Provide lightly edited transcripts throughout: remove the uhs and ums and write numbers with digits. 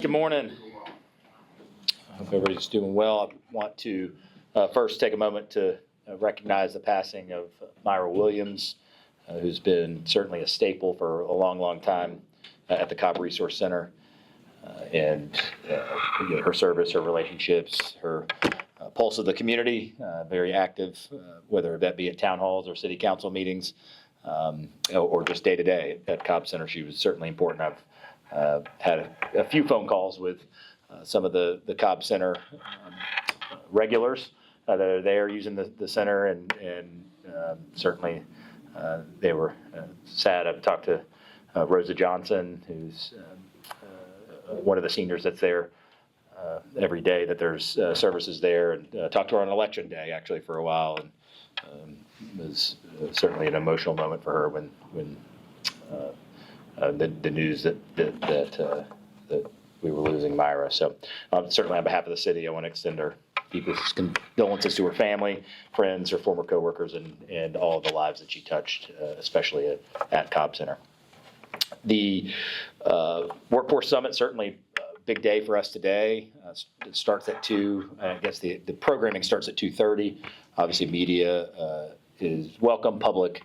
Good morning. I hope everybody's doing well. I want to first take a moment to recognize the passing of Myra Williams, who's been certainly a staple for a long, long time at the Cobb Resource Center. Her service, her relationships, her pulse of the community, very active, whether that be at town halls or city council meetings, or just day to day at Cobb Center. She was certainly important. I've had a few phone calls with some of the Cobb Center regulars that are there using the center, and certainly they were sad. I've talked to Rosa Johnson, who's one of the seniors that's there every day that there's services there, and talked to her on election day actually for a while, and it was certainly an emotional moment for her when the news that we were losing Myra. So certainly on behalf of the city, I want to extend our deepest condolences to her family, friends, her former coworkers, and all of the lives that she touched, especially at Cobb Center. The Workforce Summit, certainly a big day for us today. It starts at 2. I guess the programming starts at 2:30. Obviously, media is welcome. Public,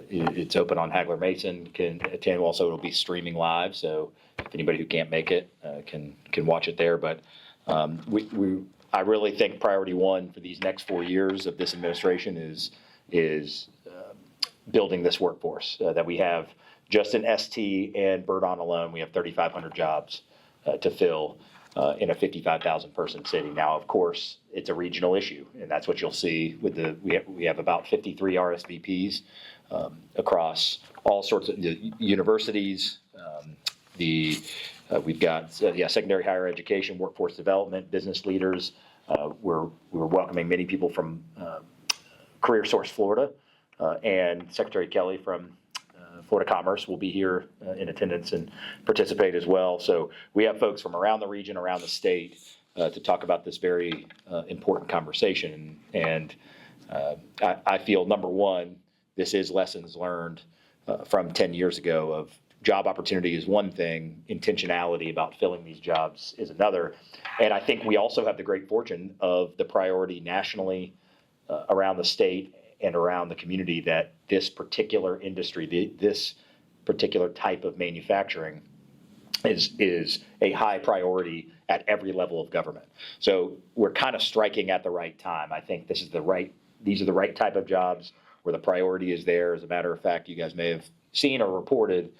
it's open on Hagler Mason, can attend. Also, it'll be streaming live, so if anybody who can't make it can watch it there. But I really think priority one for these next 4 years of this administration is building this workforce that we have. Just in ST and Birdon alone, we have 3,500 jobs to fill in a 55,000 person city. Now, of course, it's a regional issue, and that's what you'll see with we have about 53 RSVPs across all sorts of universities. We've got secondary higher education, workforce development, business leaders. We're welcoming many people from Career Source Florida, and Secretary Kelly from Florida Commerce will be here in attendance and participate as well. So we have folks from around the region, around the state, to talk about this very important conversation. And I feel, number one, this is lessons learned from 10 years ago of job opportunity is one thing, intentionality about filling these jobs is another. And I think we also have the great fortune of the priority nationally around the state and around the community that this particular industry, this particular type of manufacturing is a high priority at every level of government. So we're kind of striking at the right time. I think these are the right type of jobs where the priority is there. As a matter of fact, you guys may have seen or reported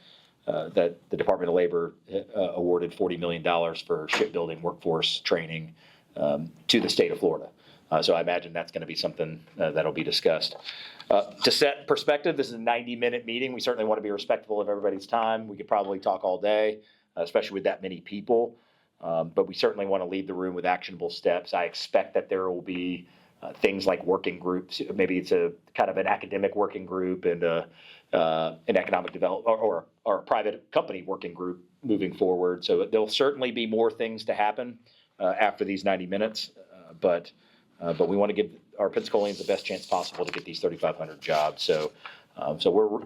that the Department of Labor awarded $40 million for shipbuilding workforce training to the state of Florida. So I imagine that's going to be something that'll be discussed. To set perspective, this is a 90-minute meeting. We certainly want to be respectful of everybody's time. We could probably talk all day, especially with that many people. But we certainly want to leave the room with actionable steps. I expect that there will be things like working groups. Maybe it's a kind of an academic working group and an economic development or a private company working group moving forward. So there'll certainly be more things to happen after these 90 minutes. But we want to give our Pensacolians the best chance possible to get these 3,500 jobs. So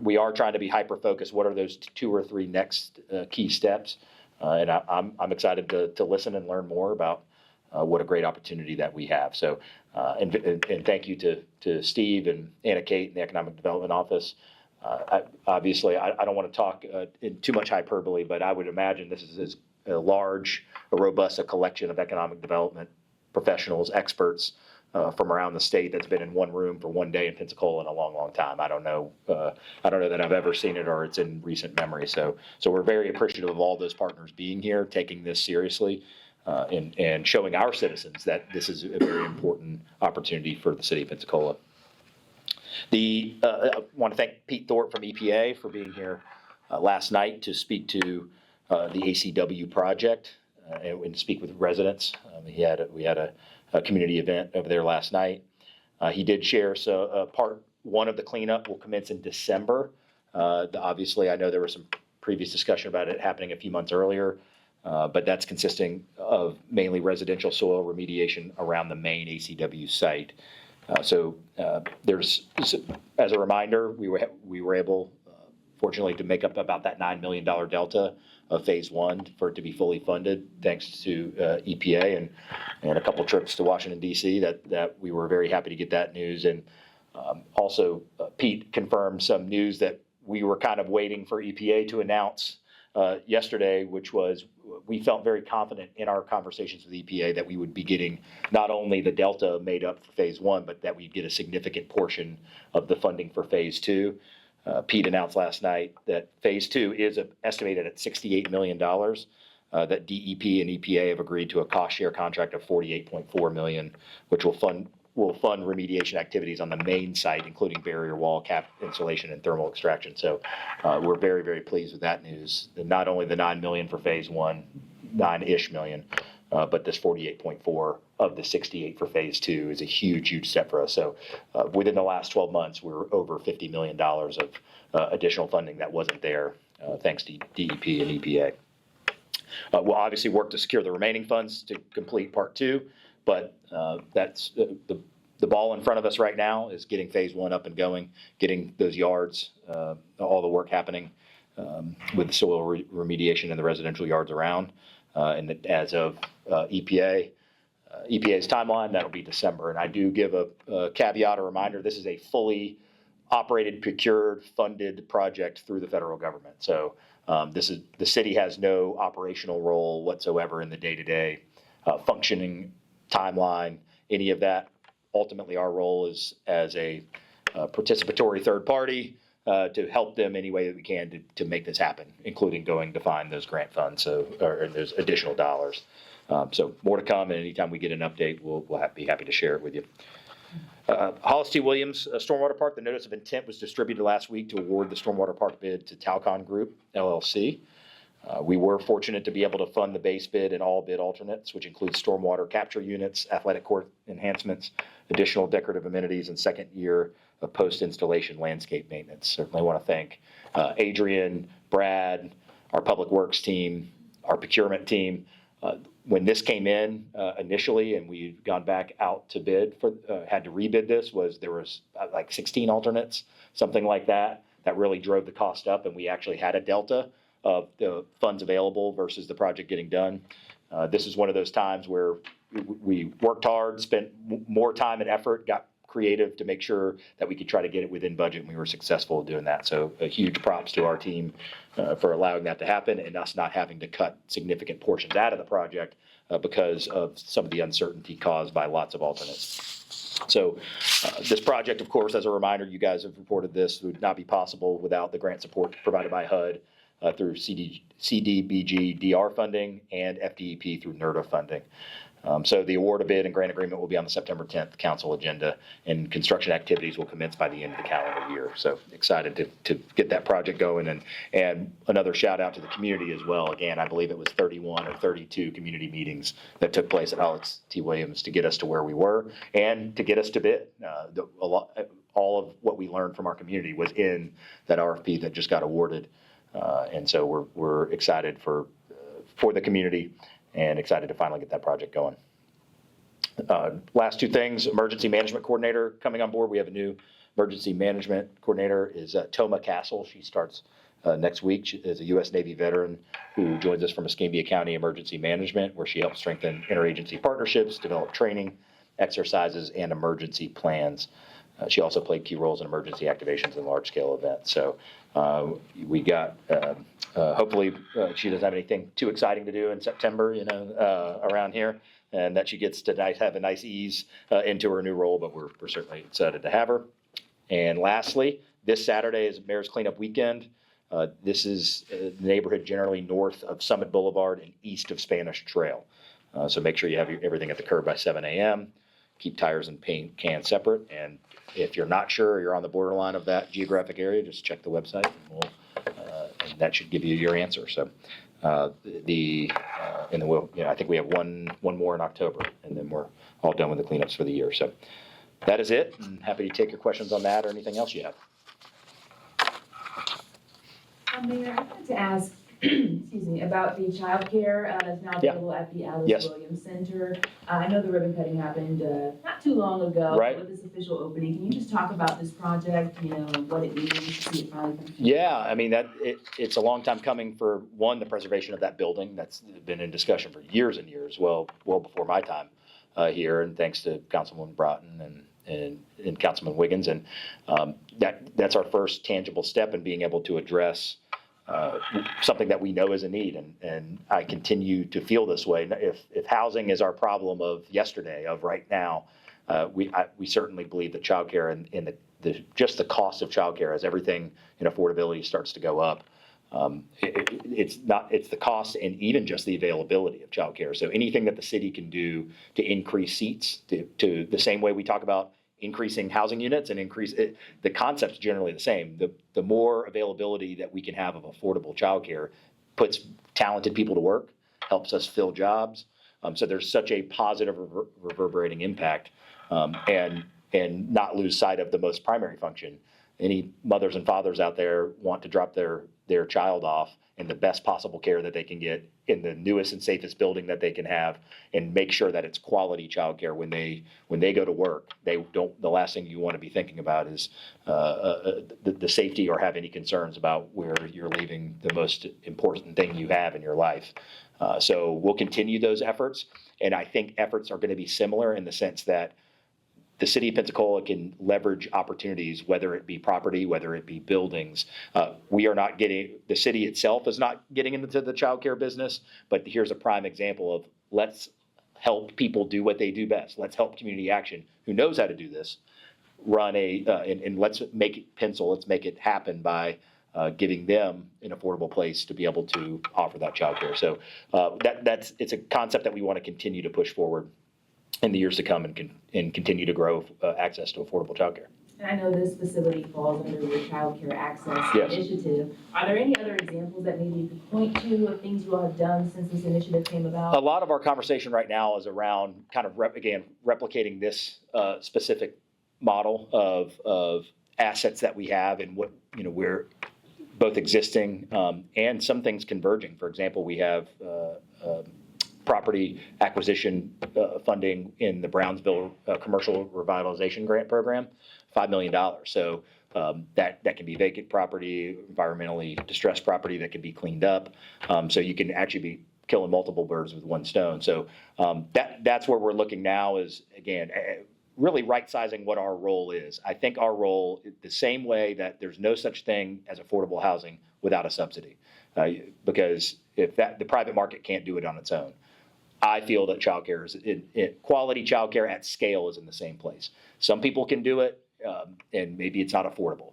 we are trying to be hyper focused. What are those 2 or 3 next key steps? And I'm excited to listen and learn more about what a great opportunity that we have. So and thank you to Steve and Anna Kate in the Economic Development Office. Obviously, I don't want to talk in too much hyperbole, but I would imagine this is as large, robust a collection of economic development professionals, experts from around the state that's been in one room for one day in Pensacola in a long, long time. I don't know that I've ever seen it or it's in recent memory. So we're very appreciative of all those partners being here, taking this seriously, and showing our citizens that this is a very important opportunity for the city of Pensacola. I want to thank Pete Thorpe from EPA for being here last night to speak to the ACW project and speak with residents. We had a community event over there last night. He did share, so part one of the cleanup will commence in December. Obviously, I know there was some previous discussion about it happening a few months earlier, but that's consisting of mainly residential soil remediation around the main ACW site. There's, as a reminder, we were able fortunately, to make up about that $9 million delta of phase one for it to be fully funded, thanks to EPA and a couple trips to Washington, D.C. that we were very happy to get that news. And also, Pete confirmed some news that we were kind of waiting for EPA to announce yesterday, which was we felt very confident in our conversations with EPA that we would be getting not only the delta made up for phase one, but that we'd get a significant portion of the funding for phase two. Pete announced last night that phase two is estimated at $68 million, that DEP and EPA have agreed to a cost share contract of $48.4 million, which will fund remediation activities on the main site, including barrier wall, cap insulation, and thermal extraction. So we're very, very pleased with that news. Not only the $9 million for phase one, 9-ish million, but this 48.4 of the 68 for phase two is a huge, huge step for us. So within the last 12 months, we're over $50 million of additional funding that wasn't there, thanks to DEP and EPA. We'll obviously work to secure the remaining funds to complete part two, but that's the ball in front of us right now is getting phase one up and going, getting those yards, all the work happening with the soil remediation in the residential yards around. And as of EPA's timeline, that'll be December. And I do give a caveat, a reminder, this is a fully operated, procured, funded project through the federal government. So the city has no operational role whatsoever in the day-to-day functioning timeline, any of that. Ultimately, our role is as a participatory third party to help them any way that we can to make this happen, including going to find those grant funds, or there's additional dollars. So more to come, and anytime we get an update, we'll be happy to share it with you. Hollice T. Williams Stormwater Park, the notice of intent was distributed last week to award the Stormwater Park bid to Talcon Group, LLC. We were fortunate to be able to fund the base bid and all bid alternates, which includes stormwater capture units, athletic court enhancements, additional decorative amenities, and second year of post-installation landscape maintenance. Certainly want to thank Adrian, Brad, our public works team, our procurement team. When this came in initially and we'd gone back out to bid, had to rebid this, there was like 16 alternates, something like that really drove the cost up, and we actually had a delta of the funds available versus the project getting done. This is one of those times where we worked hard, spent more time and effort, got creative to make sure that we could try to get it within budget, and we were successful in doing that. So a huge props to our team for allowing that to happen and us not having to cut significant portions out of the project because of some of the uncertainty caused by lots of alternates. So this project, of course, as a reminder, you guys have reported this, would not be possible without the grant support provided by HUD through CDBG DR funding and FDEP through NERDA funding. So the award of bid and grant agreement will be on the September 10th council agenda, and construction activities will commence by the end of the calendar year. So excited to get that project going, and another shout out to the community as well. Again, I believe it was 31 or 32 community meetings that took place at Hollice T. Williams to get us to where we were and to get us to bid. All of what we learned from our community was in that RFP that just got awarded. And so we're excited for the community and excited to finally get that project going. Last two things, emergency management coordinator coming on board. We have a new emergency management coordinator, is Toma Castle. She starts next week. She is a U.S. Navy veteran who joins us from Escambia County Emergency Management, where she helps strengthen interagency partnerships, develop training, exercises, and emergency plans. She also played key roles in emergency activations and large-scale events. So we got, hopefully she doesn't have anything too exciting to do in September, around here, and that she gets to have a nice ease into her new role, but we're certainly excited to have her. And lastly, this Saturday is Mayor's Cleanup Weekend. This is the neighborhood generally north of Summit Boulevard and east of Spanish Trail. So make sure you have everything at the curb by 7 a.m. Keep tires and paint cans separate, and if you're not sure, you're on the borderline of that geographic area, just check the website, and that should give you your answer. So, I think we have one more in October, and then we're all done with the cleanups for the year. So, that is it. I'm happy to take your questions on that or anything else you have. Mayor, I wanted to ask, excuse me, about the childcare that's now available at the Alice Williams Center. I know the ribbon cutting happened not too long ago with this official opening. Can you just talk about this project, what it means to see it finally come through? Yeah, I mean, it's a long time coming for, one, the preservation of that building. That's been in discussion for years and years, well before my time here, and thanks to Councilman Broughton and Councilman Wiggins. And that's our first tangible step in being able to address something that we know is a need, and I continue to feel this way. If housing is our problem of yesterday, of right now, we certainly believe that childcare and just the cost of childcare, as everything in affordability starts to go up, it's the cost and even just the availability of childcare. So anything that the city can do to increase seats, to the same way we talk about increasing housing units and the concept's generally the same. The more availability that we can have of affordable childcare puts talented people to work, helps us fill jobs. So there's such a positive reverberating impact, and not lose sight of the most primary function. Any mothers and fathers out there want to drop their child off in the best possible care that they can get in the newest and safest building that they can have, and make sure that it's quality childcare when they go to work. The last thing you want to be thinking about is the safety or have any concerns about where you're leaving the most important thing you have in your life. So we'll continue those efforts, and I think efforts are going to be similar in the sense that the city of Pensacola can leverage opportunities, whether it be property, whether it be buildings. The city itself is not getting into the childcare business, but here's a prime example of let's help people do what they do best. Let's help Community Action, who knows how to do this, and let's make it pencil. Let's make it happen by giving them an affordable place to be able to offer that childcare. So it's a concept that we want to continue to push forward in the years to come, and continue to grow access to affordable childcare. And I know this facility falls under your childcare access initiative. Are there any other examples that maybe you could point to of things you all have done since this initiative came about? A lot of our conversation right now is around kind of replicating this specific model of assets that we have, and what we're both existing and some things converging. For example, we have property acquisition funding in the Brownsville Commercial Revitalization Grant Program, $5 million. So that can be vacant property, environmentally distressed property that can be cleaned up. So you can actually be killing multiple birds with one stone. So that's where we're looking now, is, again, really right-sizing what our role is. I think our role, the same way that there's no such thing as affordable housing without a subsidy, because if the private market can't do it on its own. I feel that childcare quality childcare at scale is in the same place. Some people can do it, and maybe it's not affordable,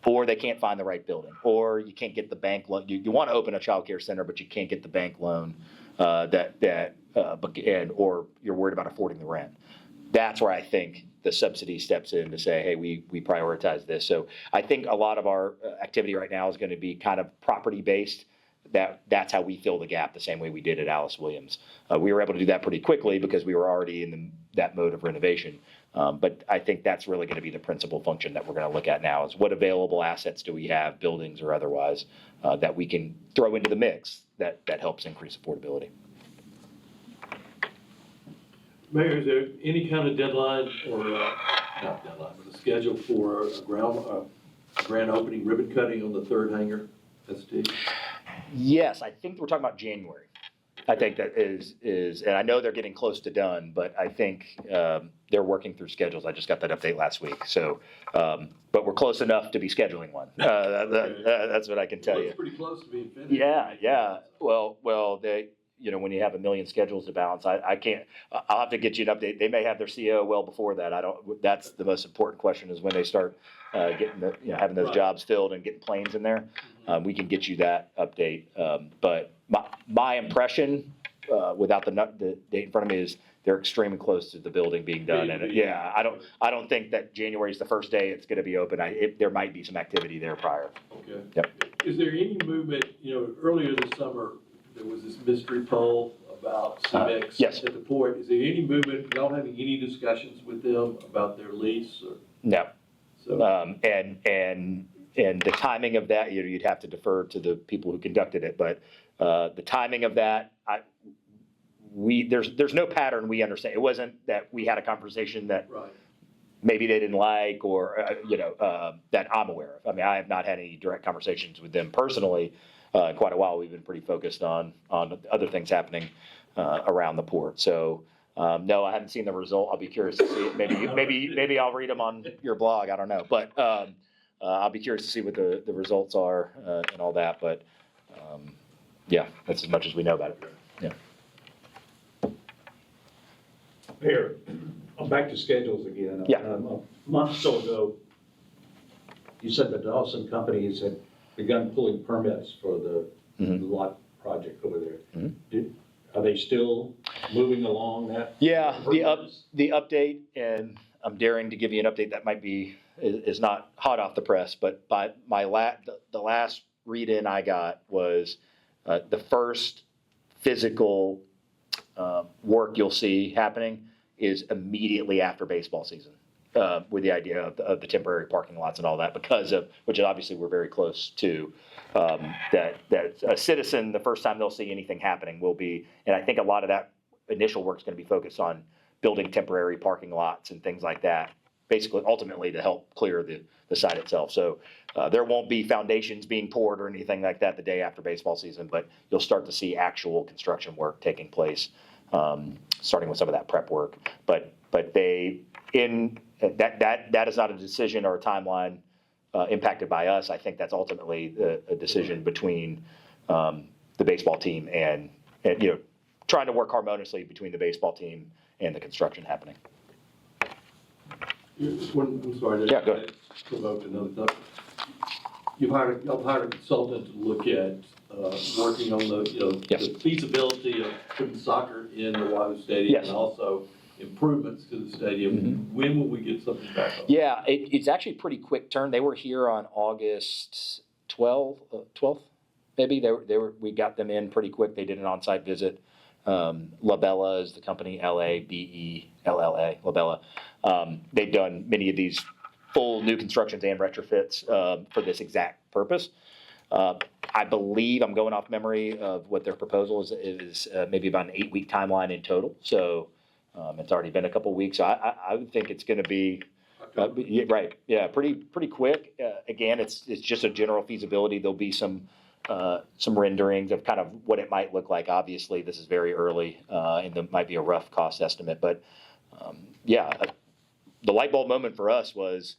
or they can't find the right building, or you can't get the bank loan. You want to open a childcare center, but you can't get the bank loan or you're worried about affording the rent. That's where I think the subsidy steps in to say, hey, we prioritize this. So I think a lot of our activity right now is going to be kind of property based. That's how we fill the gap, the same way we did at Alice Williams. We were able to do that pretty quickly because we were already in that mode of renovation. But I think that's really going to be the principal function that we're going to look at now, is what available assets do we have, buildings or otherwise, that we can throw into the mix that helps increase affordability. Mayor, is there any kind of deadline or not deadline, but a schedule for a grand opening ribbon cutting on the third hangar? Yes, I think we're talking about January. I think that is, and I know they're getting close to done, but I think they're working through schedules. I just got that update last week. So, but we're close enough to be scheduling one. That's what I can tell you. It's pretty close to being finished. Yeah. Well, when you have 1 million schedules to balance, I can't. I'll have to get you an update. They may have their CO well before that. That's the most important question, is when they start having those jobs filled and getting planes in there. We can get you that update. But my impression, without the date in front of me, is they're extremely close to the building being done. And I don't think that January is the first day it's going to be open. There might be some activity there prior. Okay. Yep. Is there any movement? Earlier this summer there was this mystery poll about CEMEX yes. at the port. Is there any movement? Y'all having any discussions with them about their lease? Or? No. So. And and the timing of that, you'd have to defer to the people who conducted it, but the timing of that, there's no pattern we understand. It wasn't that we had a conversation that Right. maybe they didn't like, or that I'm aware of. I mean, I have not had any direct conversations with them personally in quite a while. We've been pretty focused on other things happening around the port. So no, I haven't seen the result. I'll be curious to see it. Maybe I'll read them on your blog. I don't know, but I'll be curious to see what the results are and all that. But yeah, that's as much as we know about it. Yeah. Here, I'm back to schedules again. Yeah. A month or so ago, you said the Dawson companies had begun pulling permits for the lot project over there. Are they still moving along that? Yeah, the update, and I'm daring to give you an update that might be, is not hot off the press, but by the last read-in I got was the first physical work you'll see happening is immediately after baseball season, with the idea of the temporary parking lots and all that, which obviously we're very close to, that a citizen, the first time they'll see anything happening will be, and I think a lot of that initial work is going to be focused on building temporary parking lots and things like that, basically ultimately to help clear the site itself. So there won't be foundations being poured or anything like that the day after baseball season, but you'll start to see actual construction work taking place, starting with some of that prep work. But that is not a decision or a timeline impacted by us. I think that's ultimately a decision between the baseball team and trying to work harmoniously between the baseball team and the construction happening. I'm sorry. Yeah, go ahead. Provoked another thought. You've hired a consultant to look at working on the feasibility of putting soccer in the Wahoos Stadium. Yes. And also improvements to the stadium. When will we get something back on? Yeah, it's actually a pretty quick turn. They were here on August 12th, maybe. We got them in pretty quick. They did an on-site visit. Labella is the company, Labella, Labella. They've done many of these full new constructions and retrofits for this exact purpose. I believe, I'm going off memory of what their proposal is maybe about an 8-week timeline in total. So it's already been a couple weeks. So I would think it's going to be right. Yeah, pretty quick. Again, it's just a general feasibility. There'll be some renderings of kind of what it might look like. Obviously, this is very early, and there might be a rough cost estimate. But the light bulb moment for us was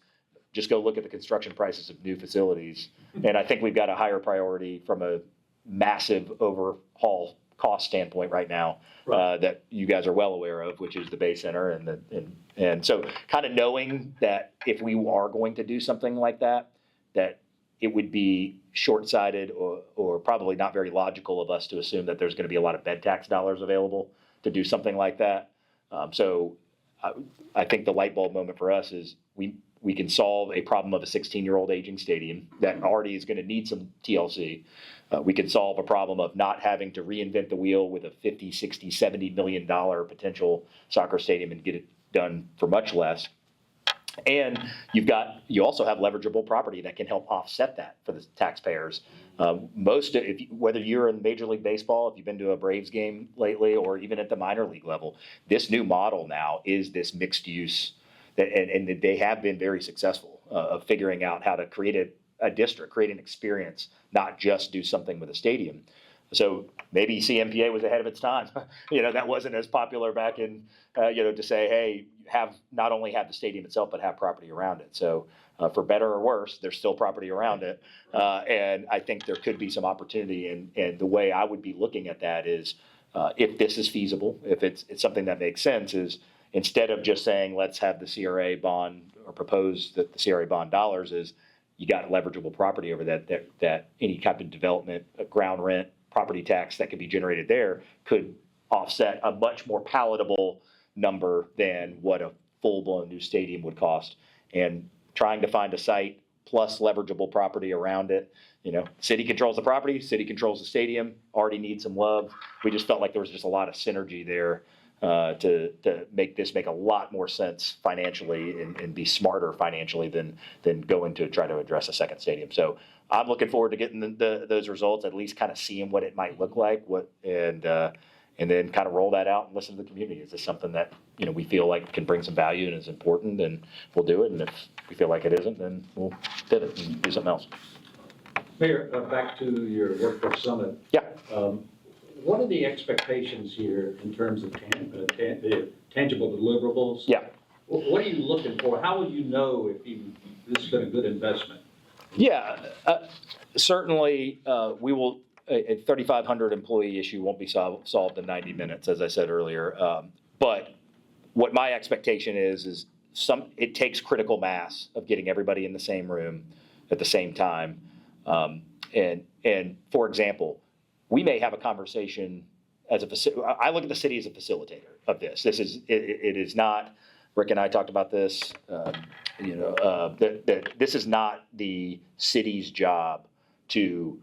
just go look at the construction prices of new facilities. And I think we've got a higher priority from a massive overhaul cost standpoint right now that you guys are well aware of, which is the Bay Center. And so kind of knowing that if we are going to do something like that, that it would be short-sighted or probably not very logical of us to assume that there's going to be a lot of bed tax dollars available to do something like that. So I think the light bulb moment for us is we can solve a problem of a 16-year-old aging stadium that already is going to need some TLC. We can solve a problem of not having to reinvent the wheel with a $50, $60, $70 million potential soccer stadium and get it done for much less. And you also have leverageable property that can help offset that for the taxpayers. Whether you're in Major League Baseball, if you've been to a Braves game lately, or even at the minor league level, this new model now is this mixed use, and they have been very successful of figuring out how to create a district, create an experience, not just do something with a stadium. So maybe CMPA was ahead of its time. That wasn't as popular back in, to say, hey, not only have the stadium itself, but have property around it. So for better or worse, there's still property around it. And I think there could be some opportunity. And the way I would be looking at that is if this is feasible, if it's something that makes sense, is instead of just saying, let's have the CRA bond or propose that the CRA bond dollars is, you got leverageable property over that any type of development, ground rent, property tax that could be generated there could offset a much more palatable number than what a full-blown new stadium would cost. And trying to find a site plus leverageable property around it, city controls the property, city controls the stadium, already needs some love. We just felt like there was just a lot of synergy there to make this make a lot more sense financially and be smarter financially than going to try to address a second stadium. So I'm looking forward to getting those results, at least kind of seeing what it might look like, and then kind of roll that out and listen to the community. Is this something that, we feel like can bring some value and is important, then we'll do it. And if we feel like it isn't, then we'll pivot and do something else. Mayor, back to your workforce summit. Yeah. What are the expectations here in terms of the tangible deliverables? Yeah. What are you looking for? How will you know if this has been a good investment? Yeah, certainly we will. A 3,500 employee issue won't be solved in 90 minutes, as I said earlier. But what my expectation is it takes critical mass of getting everybody in the same room at the same time. And for example, we may have a conversation as I look at the city as a facilitator of this. It is not. Rick and I talked about this. That this is not the city's job to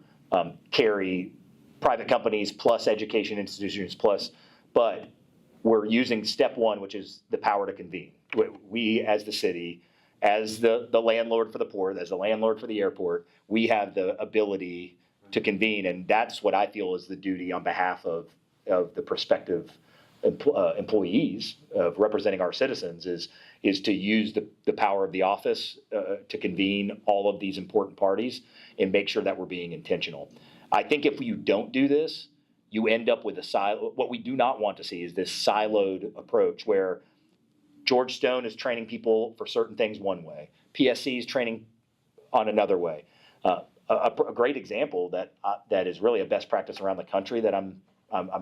carry private companies plus education institutions but we're using step one, which is the power to convene. We as the city, as the landlord for the port, as the landlord for the airport, we have the ability to convene, and that's what I feel is the duty on behalf of the prospective employees of representing our citizens is to use the power of the office to convene all of these important parties and make sure that we're being intentional. I think if you don't do this, you end up with a silo. What we do not want to see is this siloed approach where George Stone is training people for certain things one way, PSC is training on another way. A great example that is really a best practice around the country that I'm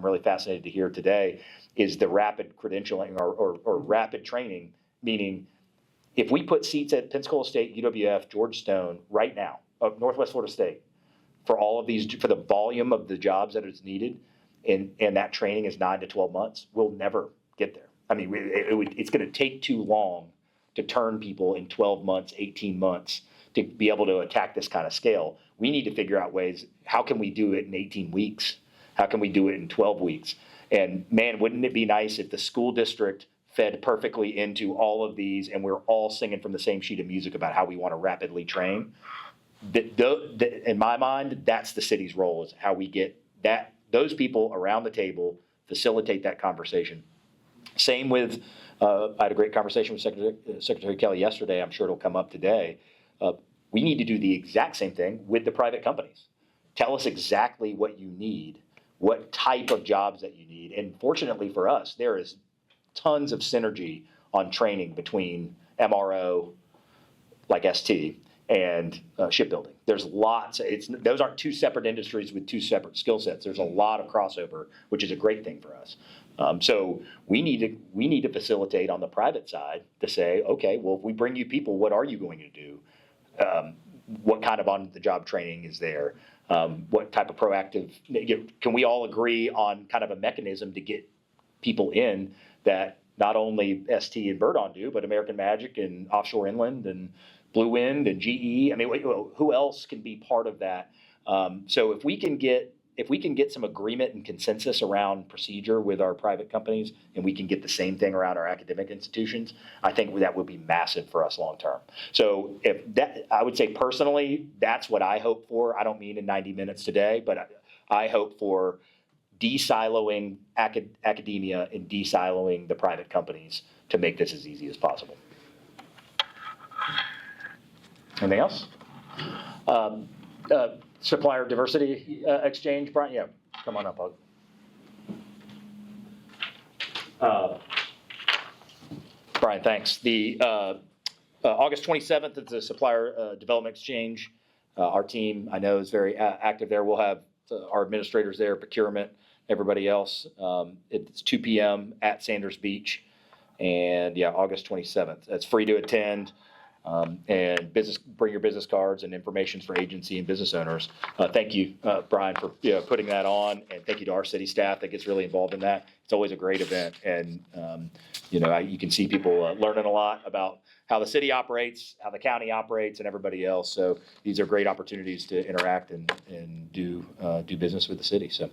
really fascinated to hear today is the rapid credentialing or rapid training, meaning if we put seats at Pensacola State, UWF, George Stone right now, Northwest Florida State, for all of these, for the volume of the jobs that is needed, and that training is 9 to 12 months, we'll never get there. I mean, it's going to take too long to turn people in 12 months, 18 months to be able to attack this kind of scale. We need to figure out ways, how can we do it in 18 weeks? How can we do it in 12 weeks? And man, wouldn't it be nice if the school district fed perfectly into all of these and we're all singing from the same sheet of music about how we want to rapidly train? In my mind, that's the city's role, is how we get those people around the table, facilitate that conversation. Same with, I had a great conversation with Secretary Kelly yesterday. I'm sure it'll come up today. We need to do the exact same thing with the private companies. Tell us exactly what you need, what type of jobs that you need. And fortunately for us, there is tons of synergy on training between MRO, like ST, and shipbuilding. There's lots. Those aren't two separate industries with two separate skill sets. There's a lot of crossover, which is a great thing for us. So we need to facilitate on the private side to say, okay, well, if we bring you people, what are you going to do? What kind of on-the-job training is there? What type of proactive? Can we all agree on kind of a mechanism to get people in that not only ST and Birdon do, but American Magic and Offshore Inland and Blue Wind and GE? I mean, who else can be part of that? So if we can get some agreement and consensus around procedure with our private companies, and we can get the same thing around our academic institutions, I think that would be massive for us long term. So I would say personally, that's what I hope for. I don't mean in 90 minutes today, but I hope for de-siloing academia and de-siloing the private companies to make this as easy as possible. Anything else? Supplier diversity exchange, Brian? Yeah, come on up. Brian, thanks. The August 27th is the supplier development exchange. Our team, I know, is very active there. We'll have our administrators there, procurement, everybody else. It's 2 p.m. at Sanders Beach. And yeah, August 27th. It's free to attend. And bring your business cards and information for agency and business owners. Thank you, Brian, for putting that on, and thank you to our city staff that gets really involved in that. It's always a great event, and you can see people learning a lot about how the city operates, how the county operates, and everybody else. So these are great opportunities to interact and do business with the city. So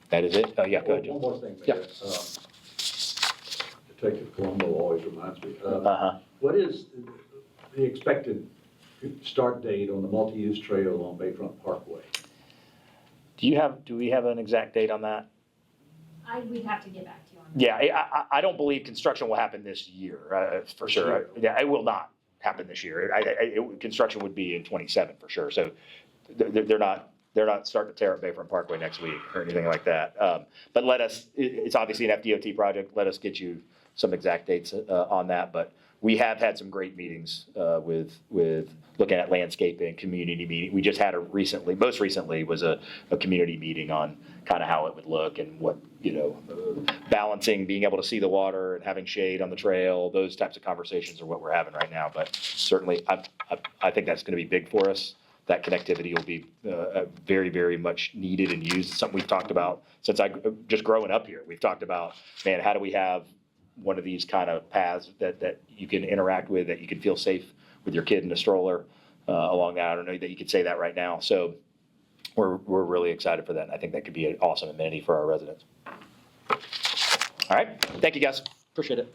that is it. Yeah, go ahead, Jim. One more thing, Yeah. Mayor. Detective Colombo always reminds me. Uh-huh. What is the expected start date on the multi-use trail on Bayfront Parkway? Do we have an exact date on that? We'd have to get back to you on that. Yeah, I don't believe construction will happen this year, for This sure. year. Yeah, it will not happen this year. Construction would be in '27 for sure. So they're not starting to tear up Bayfront Parkway next week or anything like that. But it's obviously an FDOT project. Let us get you some exact dates on that. But we have had some great meetings with looking at landscaping, community meeting. We just had most recently was a community meeting on kind of how it would look and what, balancing, being able to see the water and having shade on the trail. Those types of conversations are what we're having right now. But certainly, I think that's going to be big for us. That connectivity will be very, very much needed and used. It's something we've talked about since just growing up here. We've talked about, man, how do we have one of these kind of paths that you can interact with, that you can feel safe with your kid in a stroller along that. I don't know that you could say that right now. So we're really excited for that. And I think that could be an awesome amenity for our residents. All right. Thank you, guys. Appreciate it.